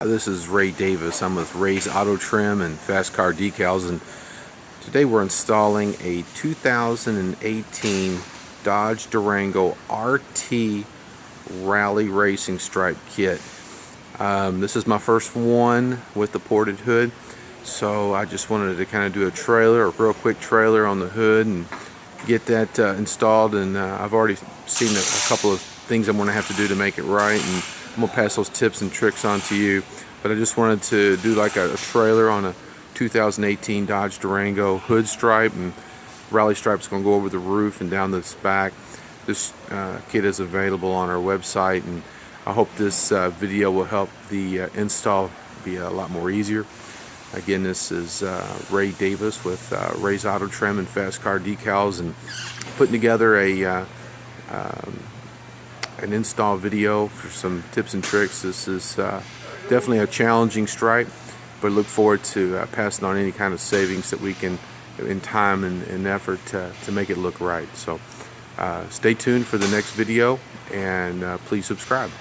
This is Ray Davis. I'm with Ray's Auto Trim and Fast Car Decals, and today we're installing a 2018 Dodge Durango RT Rally Racing Stripe kit. This is my first one with the ported hood, so I just wanted to kind of do a real quick trailer on the hood and get that installed. And I've already seen a couple of things I'm going to have to do to make it right, and I'm going to pass those tips and tricks on to you. But I just wanted to do like a trailer on a 2018 Dodge Durango hood stripe, and rally stripe's going to go over the roof and down the back. This kit is available on our website, and I hope this video will help the install be a lot more easier. Again, this is Ray Davis with Ray's Auto Trim and Fast Car Decals, and putting together an install video for some tips and tricks. This is definitely a challenging stripe, but look forward to passing on any kind of savings that we can in time and effort to make it look right. So stay tuned for the next video, and please subscribe.